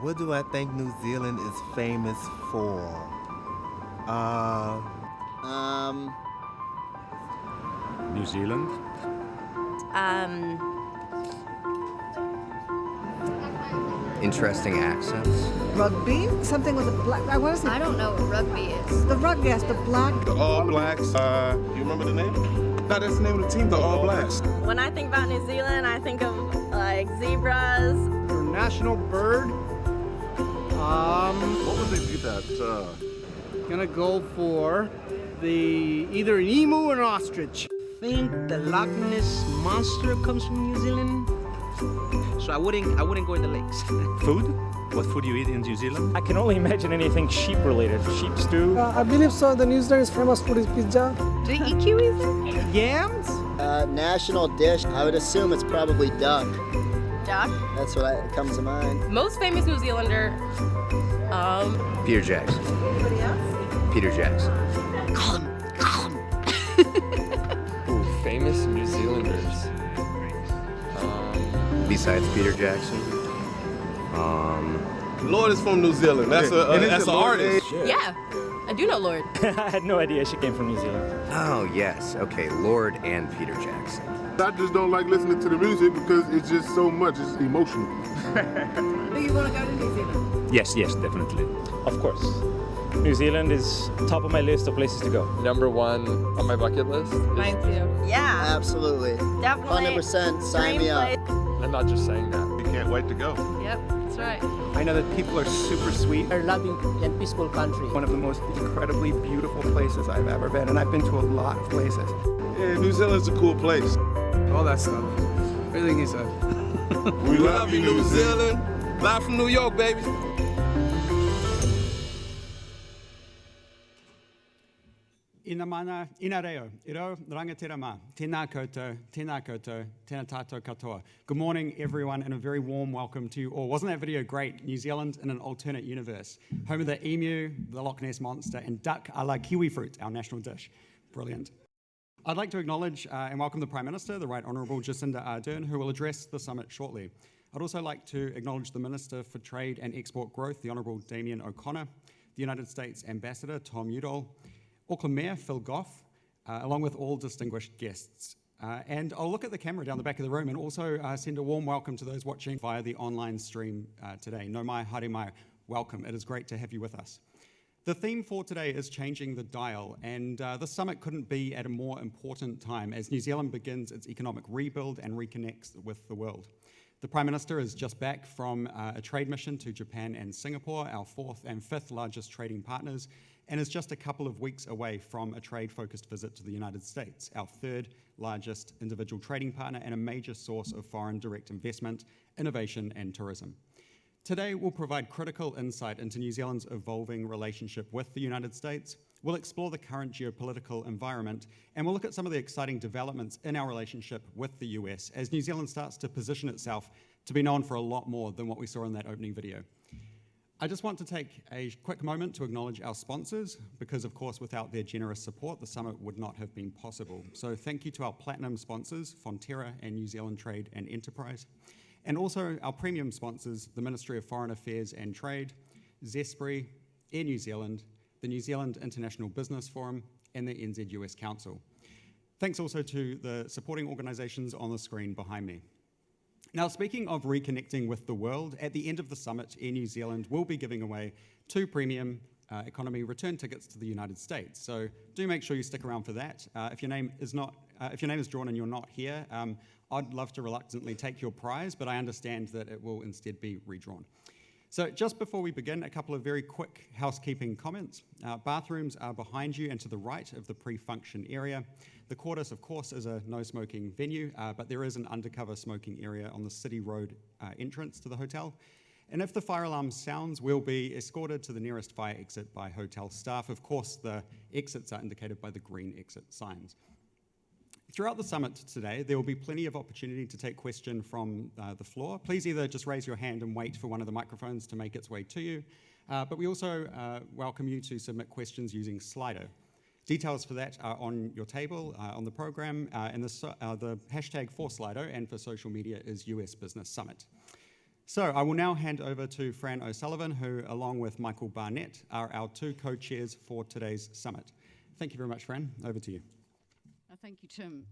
What do I think New Zealand is famous for? New Zealand? Interesting accents. Rugby? Something with a black... What is it? I don't know what rugby is. The rugby, yes, the black... The All Blacks. You remember the name? No, that's the name of the team, the All Blacks. When I think about New Zealand, I think of like zebras. Their national bird? What would they be that? Gonna go for either an emu or an ostrich. I think the Loch Ness Monster comes from New Zealand. So I wouldn't go in the lakes. Food? What food do you eat in New Zealand? I can only imagine anything sheep related. Sheep stew. I believe so. The New Zealand's famous food is pizza. Do you eat kiwis there? Yams? National dish, I would assume it's probably duck. Duck? That's what comes to mind. Most famous New Zealander. Peter Jackson. Anybody else? Peter Jackson. Call him. Ooh, famous New Zealanders. Besides Peter Jackson. Lord is from New Zealand. That's an artist. Yeah, I do know Lord. I had no idea she came from New Zealand. Oh, yes. Okay, Lord and Peter Jackson. I just don't like listening to the music because it's just so much. It's emotional. Do you want to go to New Zealand? Yes, definitely. Of course. New Zealand is top of my list of places to go. Number one on my bucket list. Mine too. Yeah. Absolutely. Definitely. 100%. Sign me up. I'm not just saying that. You can't wait to go. Yep, that's right. I know that people are super sweet. A loving and peaceful country. One of the most incredibly beautiful places I've ever been, and I've been to a lot of places. Yeah, New Zealand's a cool place. All that stuff. Everything he said. We love you, New Zealand. Live from New York, baby. Ina mana, ina reo, iro rangatira ma, tēnā koutou, tēnā tātou katoa. Good morning, everyone, and a very warm welcome to you all. Wasn't that video great? New Zealand in an alternate universe. Home of the emu, the Loch Ness Monster, and duck a la kiwi fruit, our national dish. Brilliant. I'd like to acknowledge and welcome the Prime Minister, the Right Honourable Jacinda Ardern, who will address the summit shortly. I'd also like to acknowledge the Minister for Trade and Export Growth, the Honourable Damien O'Connor, the United States Ambassador, Tom Udall, Auckland Mayor, Phil Goff, along with all distinguished guests. And I'll look at the camera down the back of the room and also send a warm welcome to those watching via the online stream today. No mai, haere mai, welcome. It is great to have you with us. The theme for today is changing the dial, and the summit couldn't be at a more important time as New Zealand begins its economic rebuild and reconnects with the world. The Prime Minister is just back from a trade mission to Japan and Singapore, our fourth and fifth largest trading partners, and is just a couple of weeks away from a trade-focused visit to the United States, our third largest individual trading partner and a major source of foreign direct investment, innovation and tourism. Today, we'll provide critical insight into New Zealand's evolving relationship with the United States. We'll explore the current geopolitical environment, and we'll look at some of the exciting developments in our relationship with the US as New Zealand starts to position itself to be known for a lot more than what we saw in that opening video. I just want to take a quick moment to acknowledge our sponsors, because of course without their generous support, the summit would not have been possible. So thank you to our platinum sponsors, Fonterra and New Zealand Trade and Enterprise, and also our premium sponsors, the Ministry of Foreign Affairs and Trade, Zespri, Air New Zealand, the New Zealand International Business Forum, and the NZUS Council. Thanks also to the supporting organisations on the screen behind me. Now, speaking of reconnecting with the world, at the end of the summit, Air New Zealand will be giving away 2 premium economy return tickets to the United States. So do make sure you stick around for that. If your name is drawn and you're not here, I'd love to reluctantly take your prize, but I understand that it will instead be redrawn. So just before we begin, a couple of very quick housekeeping comments. Bathrooms are behind you and to the right of the pre-function area. The Quartus, of course, is a no-smoking venue, but there is an undercover smoking area on the City Road entrance to the hotel. And if the fire alarm sounds, we'll be escorted to the nearest fire exit by hotel staff. Of course, the exits are indicated by the green exit signs. Throughout the summit today, there will be plenty of opportunity to take questions from the floor. Please either just raise your hand and wait for one of the microphones to make its way to you, but we also welcome you to submit questions using Slido. Details for that are on your table, on the program, and the hashtag for Slido and for social media is US Business Summit. So I will now hand over to Fran O'Sullivan, who, along with Michael Barnett, are our two co-chairs for today's summit. Thank you very much, Fran. Over to you. Thank you, Tim.